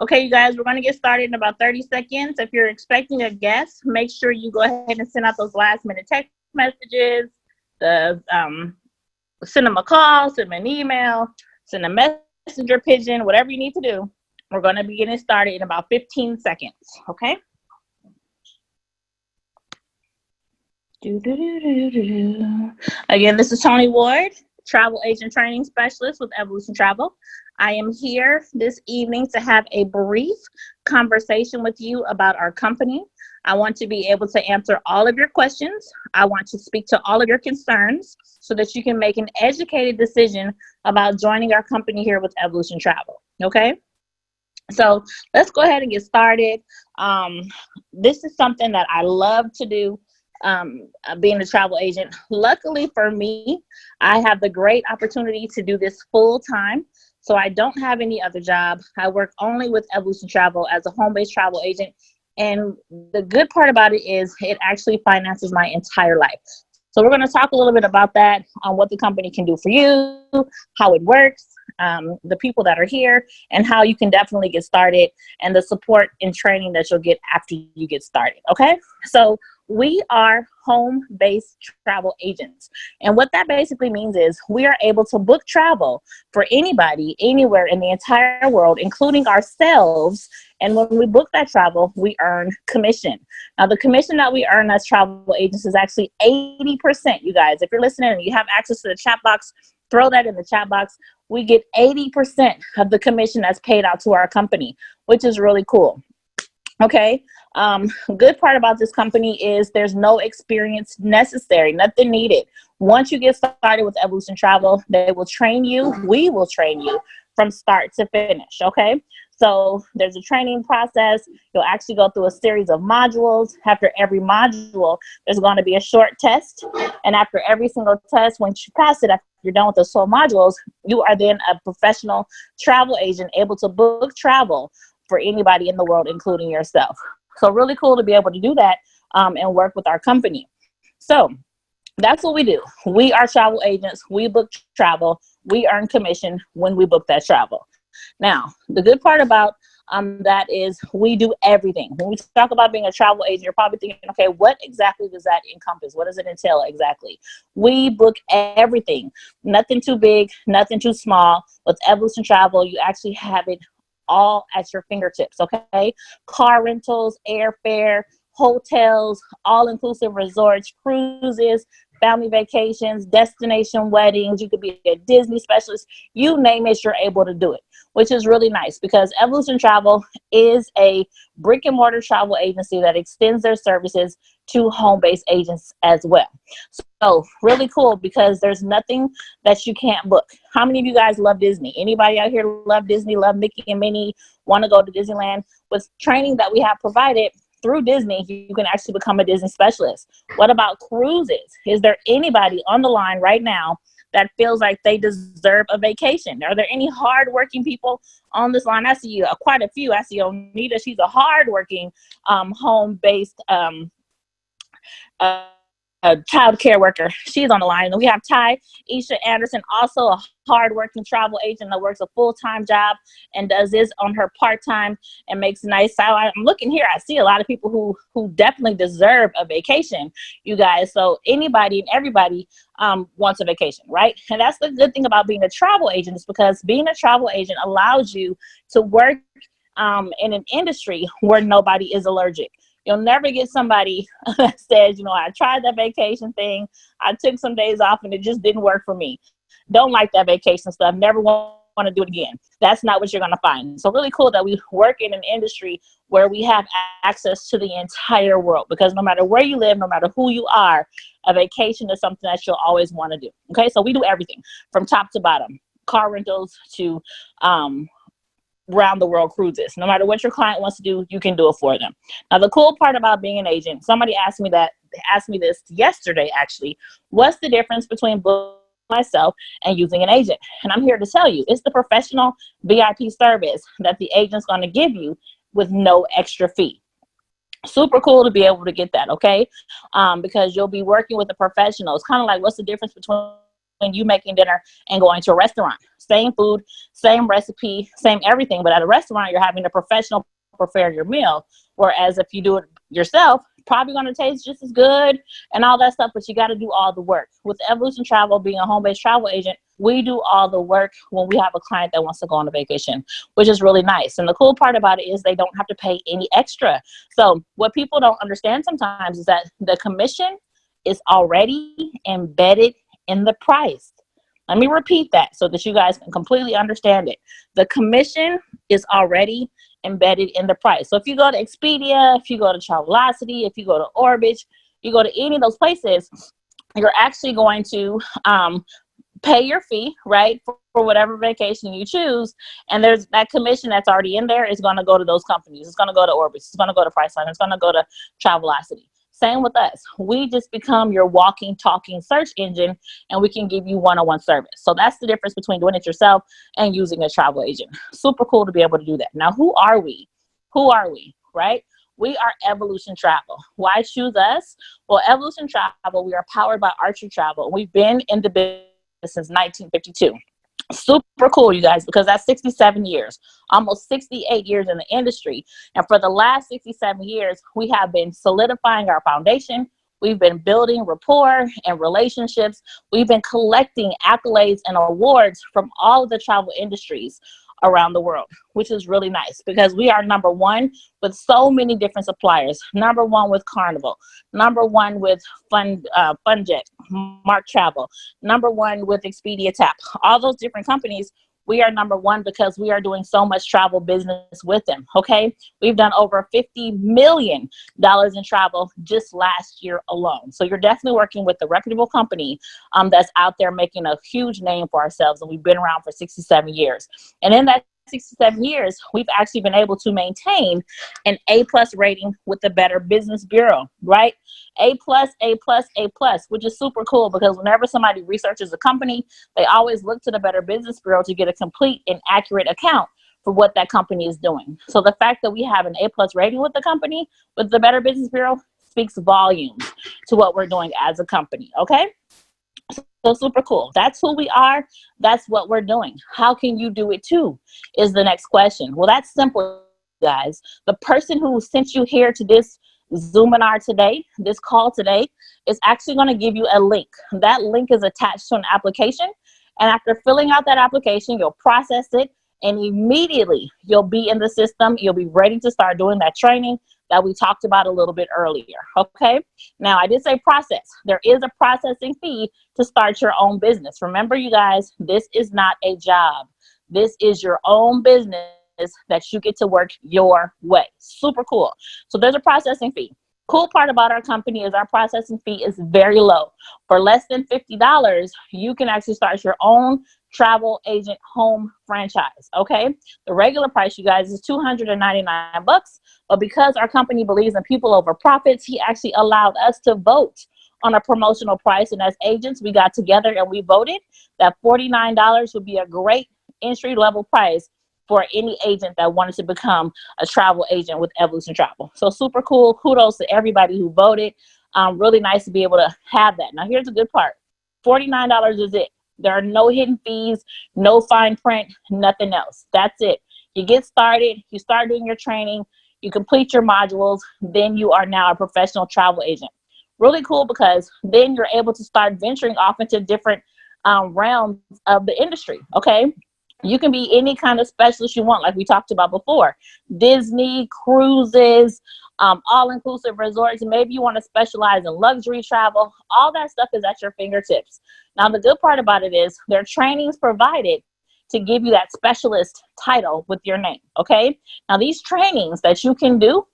Okay, you guys, we're going to get started in about 30 seconds. If you're expecting a guest, make sure you go ahead and send out those last minute text messages, the send them a call, send them an email, send a messenger pigeon, whatever you need to do. We're going to be getting started in about 15 seconds. Okay. Again, this is Tony Ward, travel agent training specialist with Evolution Travel. I am here this evening to have a brief conversation with you about our company. I want to be able to answer all of your questions. I want to speak to all of your concerns so that you can make an educated decision about joining our company here with Evolution Travel. Okay? So let's go ahead and get started. This is something that I love to do, being a travel agent. Luckily for me, I have the great opportunity to do this full time. So I don't have any other job. I work only with Evolution Travel as a home-based travel agent. And the good part about it is it actually finances my entire life. So we're going to talk a little bit about that, on what the company can do for you, how it works, the people that are here, and how you can definitely get started, and the support and training that you'll get after you get started. Okay, so we are home-based travel agents. And what that basically means is we are able to book travel for anybody, anywhere in the entire world, including ourselves. And when we book that travel, we earn commission. Now, the commission that we earn as travel agents is actually 80%, you guys. If you're listening and you have access to the chat box, throw that in the chat box. We get 80% of the commission that's paid out to our company, which is really cool. Okay. Good part about this company is there's no experience necessary, nothing needed. Once you get started with Evolution Travel, they will train you. We will train you from start to finish. Okay. So there's a training process. You'll actually go through a series of modules. After every module, there's going to be a short test. And after every single test, once you pass it, after you're done with those 12 modules, you are then a professional travel agent able to book travel for anybody in the world, including yourself. So really cool to be able to do that, and work with our company. So that's what we do. We are travel agents. We book travel. We earn commission when we book that travel. Now, the good part about that is we do everything. When we talk about being a travel agent, you're probably thinking, okay, what exactly does that encompass? What does it entail exactly? We book everything. Nothing too big, nothing too small. With Evolution Travel, you actually have it all at your fingertips. Okay, car rentals, airfare, hotels, all-inclusive resorts, cruises, family vacations, destination weddings. You could be a Disney specialist, you name it, you're able to do it, which is really nice because Evolution Travel is a brick and mortar travel agency that extends their services to home-based agents as well. So really cool because there's nothing that you can't book. How many of you guys love Disney? Anybody out here love Disney, love Mickey and Minnie, want to go to Disneyland? With training that we have provided through Disney, you can actually become a Disney specialist. What about cruises? Is there anybody on the line right now that feels like they deserve a vacation? Are there any hardworking people on this line? I see quite a few. I see Onita. She's a hardworking home-based a child care worker. She's on the line. And we have Isha Anderson, also a hardworking travel agent that works a full-time job and does this on her part-time and makes nice. So I'm looking here. I see a lot of people who definitely deserve a vacation, you guys. So anybody and everybody wants a vacation, right? And that's the good thing about being a travel agent, is because being a travel agent allows you to work in an industry where nobody is allergic. You'll never get somebody that says, you know, I tried that vacation thing. I took some days off and it just didn't work for me. Don't like that vacation stuff. Never want to do it again. That's not what you're going to find. So really cool that we work in an industry where we have access to the entire world, because no matter where you live, no matter who you are, a vacation is something that you'll always want to do. Okay. So we do everything from top to bottom, car rentals to, round the world cruises. No matter what your client wants to do, you can do it for them. Now, the cool part about being an agent, somebody asked me this yesterday, actually. What's the difference between booking myself and using an agent? And I'm here to tell you, it's the professional VIP service that the agent's going to give you with no extra fee. Super cool to be able to get that, okay? Because you'll be working with a professional. It's kind of like, what's the difference between you making dinner and going to a restaurant. Same food, same recipe, same everything. But at a restaurant, you're having a professional prepare your meal. Whereas if you do it yourself, probably going to taste just as good and all that stuff, but you got to do all the work. With Evolution Travel being a home-based travel agent, we do all the work when we have a client that wants to go on a vacation, which is really nice. And the cool part about it is they don't have to pay any extra. So what people don't understand sometimes is that the commission is already embedded in the price. Let me repeat that so that you guys can completely understand it. The commission is already embedded in the price. So if you go to Expedia, if you go to Travelocity, if you go to Orbitz, you go to any of those places, you're actually going to pay your fee, right, for whatever vacation you choose. And there's that commission that's already in there is going to go to those companies. It's going to go to Orbitz. It's going to go to Priceline. It's going to go to Travelocity. Same with us. We just become your walking, talking search engine, and we can give you one-on-one service. So that's the difference between doing it yourself and using a travel agent. Super cool to be able to do that. Now, who are we? Who are we, right? We are Evolution Travel. Why choose us? Well, Evolution Travel, we are powered by R.A.W. We've been in the business since 1952. Super cool, you guys, because that's 67 years, almost 68 years in the industry. And for the last 67 years, we have been solidifying our foundation. We've been building rapport and relationships. We've been collecting accolades and awards from all of the travel industries around the world, which is really nice because we are number one with so many different suppliers. Number one with Carnival, number one with Funjet, Mark Travel, number one with Expedia Tap. All those different companies, we are number one because we are doing so much travel business with them, okay? We've done over $50 million in travel just last year alone. So you're definitely working with a reputable company that's out there making a huge name for ourselves, and we've been around for 67 years. And in that 67 years, we've actually been able to maintain an A+ rating with the Better Business Bureau, right? A+, A+, A+, which is super cool because whenever somebody researches a company, they always look to the Better Business Bureau to get a complete and accurate account for what that company is doing. So the fact that we have an A+ rating with the company, with the Better Business Bureau, speaks volumes to what we're doing as a company, okay? So super cool. That's who we are. That's what we're doing. How can you do it too is the next question. Well, that's simple, guys. The person who sent you here to this Zoominar today, this call today, is actually going to give you a link. That link is attached to an application. And after filling out that application, you'll process it. And immediately you'll be in the system. You'll be ready to start doing that training that we talked about a little bit earlier, okay? Now, I did say process. There is a processing fee to start your own business. Remember, you guys, this is not a job. This is your own business that you get to work your way. Super cool. So there's a processing fee. Cool part about our company is our processing fee is very low. For less than $50, you can actually start your own travel agent home franchise, okay? The regular price, you guys, is $299, but because our company believes in people over profits, he actually allowed us to vote on a promotional price, and as agents, we got together and we voted that $49 would be a great entry-level price for any agent that wanted to become a travel agent with Evolution Travel. So super cool. Kudos to everybody who voted. Really nice to be able to have that. Now, here's the good part. $49 is it. There are no hidden fees, no fine print, nothing else. That's it. You get started, you start doing your training, you complete your modules, then you are now a professional travel agent. Really cool because then you're able to start venturing off into different realms of the industry, okay? You can be any kind of specialist you want, like we talked about before. Disney, cruises, all-inclusive resorts. Maybe you want to specialize in luxury travel. All that stuff is at your fingertips. Now, the good part about it is there are trainings provided to give you that specialist title with your name, okay? Now, these trainings that you can do,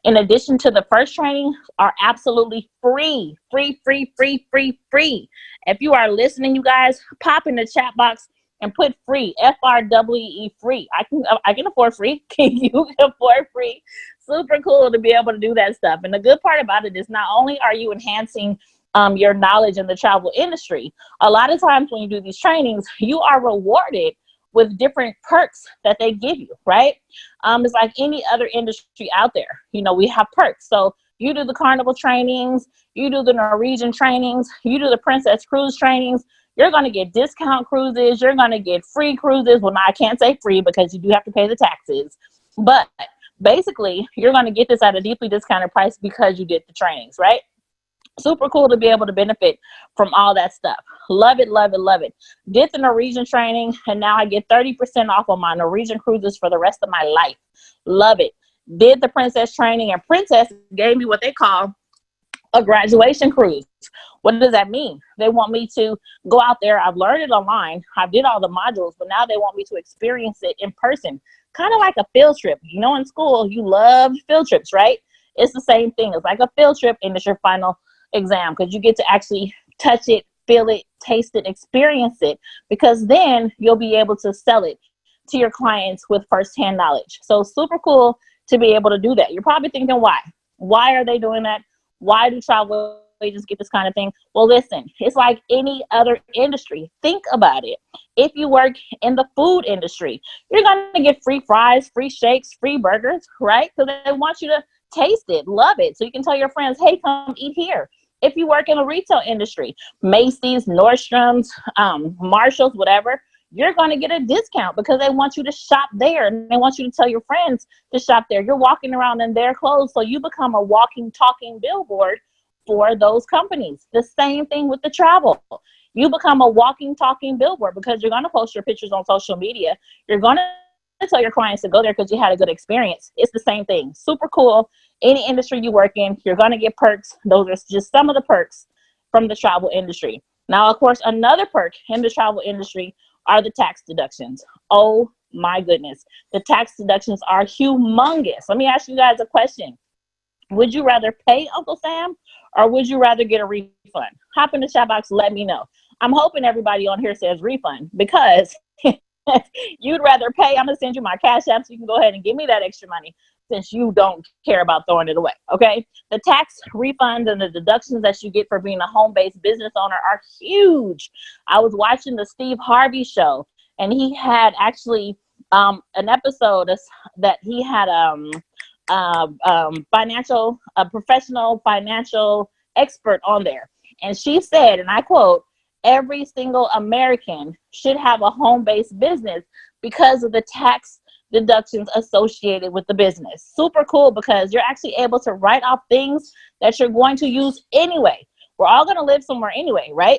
in addition to the first training, are absolutely free. Free, free, free, free, free. If you are listening, you guys, pop in the chat box and put free, F-R-W-E, free. I can afford free. You can afford free. Super cool to be able to do that stuff. And the good part about it is not only are you enhancing your knowledge in the travel industry, a lot of times when you do these trainings, you are rewarded with different perks that they give you, right? It's like any other industry out there. You know, we have perks. So you do the Carnival trainings, you do the Norwegian trainings, you do the Princess Cruise trainings, You're going to get discount cruises. You're going to get free cruises. Well, now I can't say free because you do have to pay the taxes. But basically, you're going to get this at a deeply discounted price because you did the trainings, right? Super cool to be able to benefit from all that stuff. Love it, love it, love it. Did the Norwegian training, and now I get 30% off on my Norwegian cruises for the rest of my life. Love it. Did the Princess training, and Princess gave me what they call a graduation cruise. What does that mean? They want me to go out there. I've learned it online. I did all the modules, but now they want me to experience it in person. Kind of like a field trip. You know, in school, you love field trips, right? It's the same thing. It's like a field trip, and it's your final exam because you get to actually touch it, feel it, taste it, experience it, because then you'll be able to sell it to your clients with firsthand knowledge. So super cool to be able to do that. You're probably thinking, why? Why are they doing that? Why do travel agents get this kind of thing? Well, listen, it's like any other industry. Think about it. If you work in the food industry, you're going to get free fries, free shakes, free burgers, right? Because they want you to taste it, love it. So you can tell your friends, hey, come eat here. If you work in the retail industry, Macy's, Nordstrom's, Marshall's, whatever, you're going to get a discount because they want you to shop there and they want you to tell your friends to shop there. You're walking around in their clothes, so you become a walking, talking billboard for those companies. The same thing with the travel. You become a walking, talking billboard because you're going to post your pictures on social media. You're going to tell your clients to go there because you had a good experience. It's the same thing. Super cool. Any industry you work in, you're going to get perks. Those are just some of the perks from the travel industry. Now, of course, another perk in the travel industry are the tax deductions. Oh my goodness. The tax deductions are humongous. Let me ask you guys a question. Would you rather pay Uncle Sam or would you rather get a refund? Hop in the chat box, let me know. I'm hoping everybody on here says refund because you'd rather pay. I'm going to send you my Cash App so you can go ahead and give me that extra money since you don't care about throwing it away, okay? The tax refunds and the deductions that you get for being a home-based business owner are huge. I was watching the Steve Harvey show, and he had actually an episode that he had a professional financial expert on there. And she said, and I quote, every single American should have a home-based business because of the tax deductions associated with the business. Super cool because you're actually able to write off things that you're going to use anyway. We're all going to live somewhere anyway, right?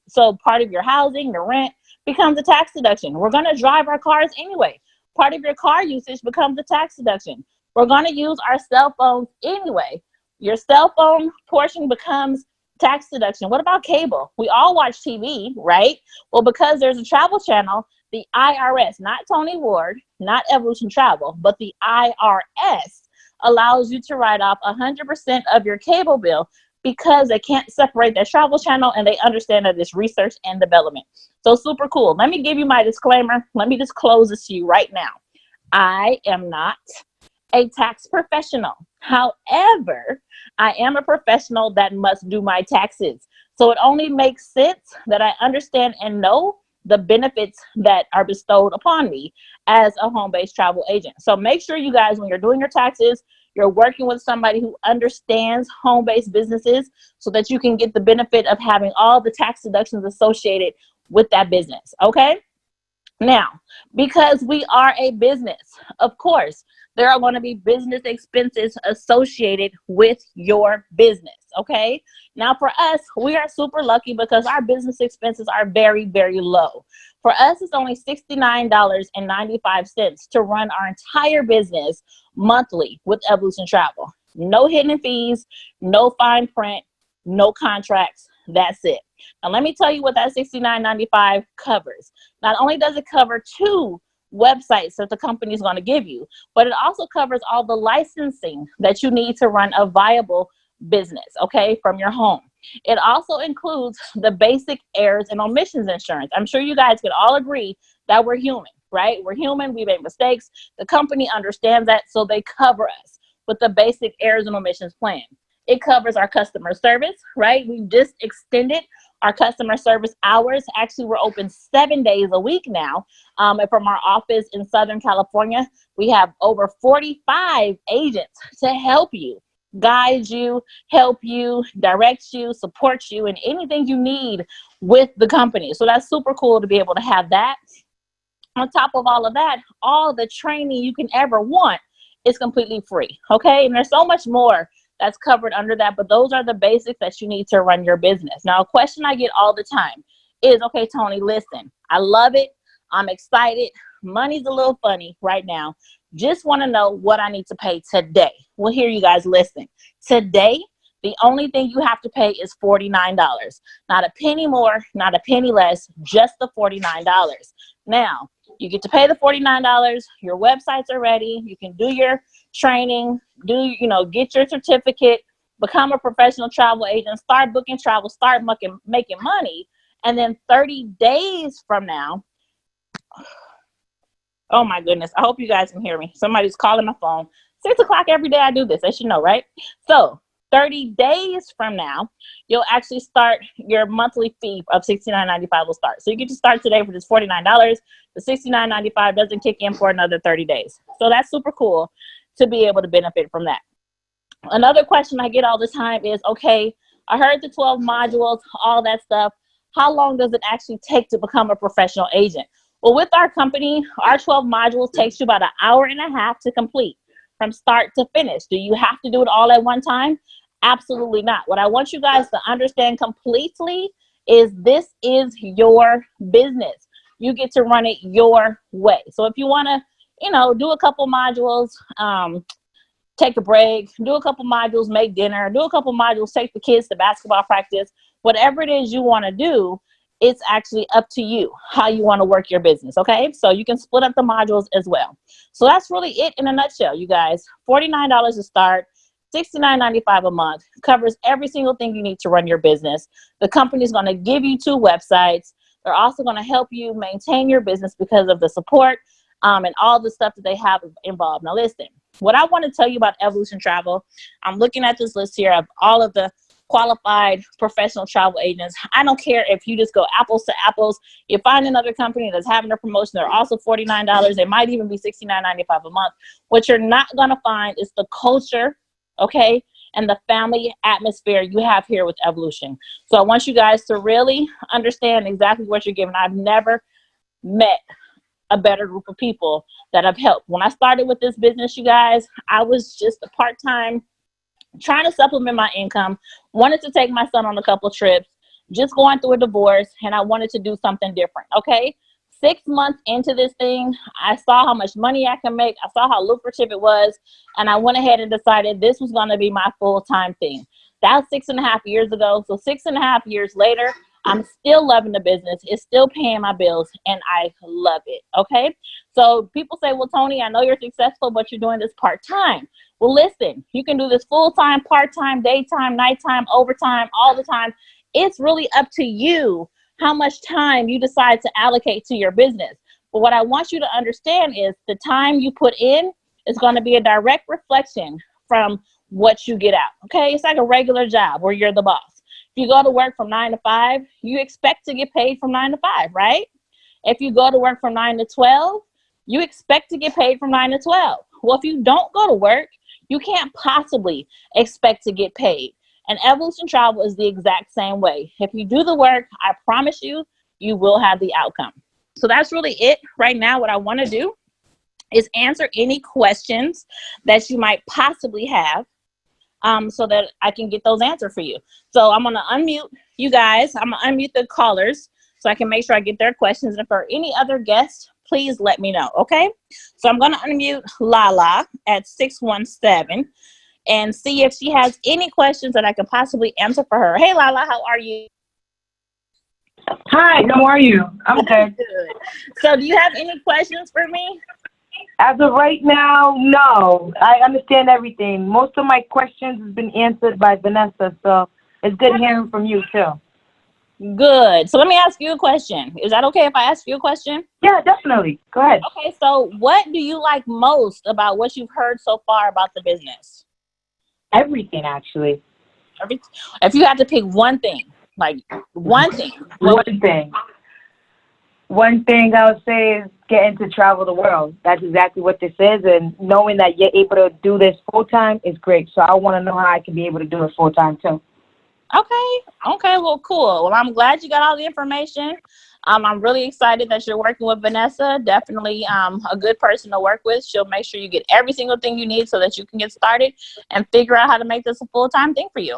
So part of your housing, the rent, becomes a tax deduction. We're going to drive our cars anyway. Part of your car usage becomes a tax deduction. We're going to use our cell phones anyway. Your cell phone portion becomes tax deduction. What about cable? We all watch TV, right? Well, because there's a travel channel, the IRS, not Tony Ward, not Evolution Travel, but the IRS allows you to write off 100% of your cable bill because they can't separate that travel channel and they understand that it's research and development. So super cool. Let me give you my disclaimer. Let me just close this to you right now. I am not a tax professional. However, I am a professional that must do my taxes. So it only makes sense that I understand and know the benefits that are bestowed upon me as a home-based travel agent. So make sure you guys, when you're doing your taxes, you're working with somebody who understands home-based businesses so that you can get the benefit of having all the tax deductions associated with that business, okay? Now, because we are a business, of course, there are going to be business expenses associated with your business, okay? Now, for us, we are super lucky because our business expenses are very, very low. For us, it's only $69.95 to run our entire business monthly with Evolution Travel. No hidden fees, no fine print, no contracts. That's it. Now, let me tell you what that $69.95 covers. Not only does it cover 2 websites that the company is going to give you, but it also covers all the licensing that you need to run a viable business, okay, from your home. It also includes the basic errors and omissions insurance. I'm sure you guys can all agree that we're human, right? We're human. We make mistakes. The company understands that, so they cover us with the basic errors and omissions plan. It covers our customer service, right? We've just extended our customer service hours. Actually, we're open 7 days a week now. And from our office in Southern California, we have over 45 agents to help you guide you, help you, direct you, support you, and anything you need with the company. So that's super cool to be able to have that. On top of all of that, all the training you can ever want is completely free. Okay. And there's so much more that's covered under that, but those are the basics that you need to run your business. Now, a question I get all the time is, okay, Tony, listen, I love it. I'm excited. Money's a little funny right now. Just want to know what I need to pay today. Well, here you guys listen. Today, the only thing you have to pay is $49. Not a penny more, not a penny less, just the $49. Now, you get to pay the $49. Your websites are ready. You can do your training, get your certificate, become a professional travel agent, start booking travel, start making money. And then 30 days from now, oh my goodness, I hope you guys can hear me. Somebody's calling my phone. 6 o'clock every day I do this, as you know, right? So 30 days from now, you'll actually start your monthly fee of $69.95 will start. So you get to start today for just $49. The $69.95 doesn't kick in for another 30 days. So that's super cool to be able to benefit from that. Another question I get all the time is, okay, I heard the 12 modules, all that stuff. How long does it actually take to become a professional agent? Well, with our company, our 12 modules takes you about an hour and a half to complete from start to finish. Do you have to do it all at one time? Absolutely not. What I want you guys to understand completely is this is your business. You get to run it your way. So if you want to, do a couple modules, take a break, do a couple modules, make dinner, do a couple modules, take the kids to basketball practice, whatever it is you want to do, it's actually up to you how you want to work your business. Okay. So you can split up the modules as well. So that's really it in a nutshell, you guys. $49 to start, $69.95 a month, covers every single thing you need to run your business. The company's going to give you 2 websites. They're also going to help you maintain your business because of the support and all the stuff that they have involved. Now listen, what I want to tell you about Evolution Travel, I'm looking at this list here of all of the qualified professional travel agents. I don't care if you just go apples to apples. You find another company that's having a promotion. They're also $49. They might even be $69.95 a month. What you're not going to find is the culture, okay, and the family atmosphere you have here with Evolution. So I want you guys to really understand exactly what you're giving. I've never met a better group of people that I've helped. When I started with this business, you guys, I was just a part-time trying to supplement my income, wanted to take my son on a couple trips, just going through a divorce, and I wanted to do something different. Okay. 6 months into this thing, I saw how much money I can make. I saw how lucrative it was. And I went ahead and decided this was going to be my full-time thing. That was 6.5 years ago. So 6.5 years later, I'm still loving the business. It's still paying my bills and I love it. Okay. So people say, well, Tony, I know you're successful, but you're doing this part-time. Well, listen, you can do this full-time, part-time, daytime, nighttime, overtime, all the time. It's really up to you how much time you decide to allocate to your business. But what I want you to understand is the time you put in is going to be a direct reflection from what you get out. Okay. It's like a regular job where you're the boss. If you go to work from 9 to 5, you expect to get paid from 9 to 5, right? If you go to work from 9 to 12, you expect to get paid from 9 to 12. Well, if you don't go to work, you can't possibly expect to get paid. And Evolution Travel is the exact same way. If you do the work, I promise you, you will have the outcome. So that's really it right now. What I want to do is answer any questions that you might possibly have so that I can get those answered for you. So I'm going to unmute you guys. I'm going to unmute the callers so I can make sure I get their questions. And for any other guests, please let me know, okay? So I'm going to unmute Lala at 617 and see if she has any questions that I can possibly answer for her. Hey, Lala, how are you? Hi, how are you? I'm good. Good. So do you have any questions for me? As of right now, no. I understand everything. Most of my questions have been answered by Vanessa, so it's good hearing from you, too. Good. So let me ask you a question. Is that okay if I ask you a question? Yeah, definitely. Go ahead. Okay, so what do you like most about what you've heard so far about the business? Everything, actually. If you had to pick one thing, like one thing, what would One thing. One thing I would say is getting to travel the world. That's exactly what this is, and knowing that you're able to do this full time is great. So I want to know how I can be able to do it full time too. Okay. Okay. Well, cool. Well, I'm glad you got all the information. I'm really excited that you're working with Vanessa. Definitely a good person to work with. She'll make sure you get every single thing you need so that you can get started and figure out how to make this a full time thing for you.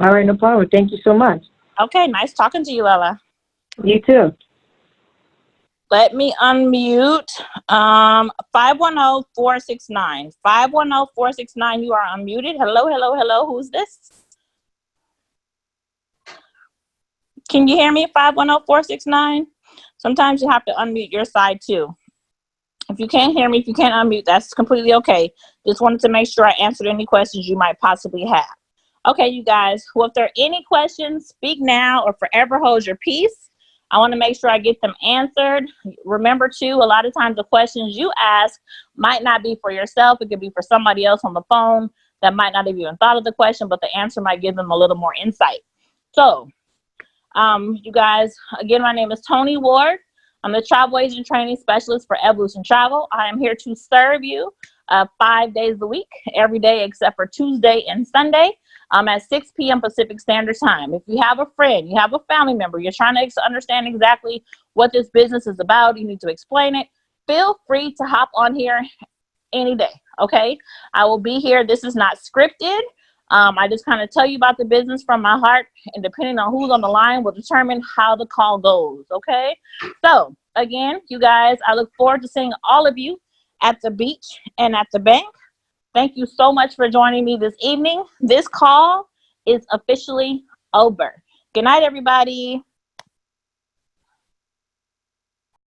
All right, no problem. Thank you so much. Okay. Nice talking to you, Ella. You too. Let me unmute 510-469. 510-469. You are unmuted. Hello, hello, hello. Who's this? Can you hear me? 510-469. Sometimes you have to unmute your side too. If you can't hear me, if you can't unmute, that's completely okay. Just wanted to make sure I answered any questions you might possibly have. Okay, you guys. Well, if there are any questions, speak now or forever hold your peace. I want to make sure I get them answered. Remember, too, a lot of times the questions you ask might not be for yourself. It could be for somebody else on the phone that might not have even thought of the question, but the answer might give them a little more insight. So, you guys, again, my name is Tony Ward. I'm the travel agent training specialist for Evolution Travel. I am here to serve you 5 days a week, every day except for Tuesday and Sunday at 6 p.m. Pacific Standard Time. If you have a friend, you have a family member, you're trying to understand exactly what this business is about, you need to explain it, feel free to hop on here any day, okay? I will be here. This is not scripted. I just kind of tell you about the business from my heart, and depending on who's on the line will determine how the call goes, okay? So, again, you guys, I look forward to seeing all of you at the beach and at the bank. Thank you so much for joining me this evening. This call is officially over. Good night, everybody.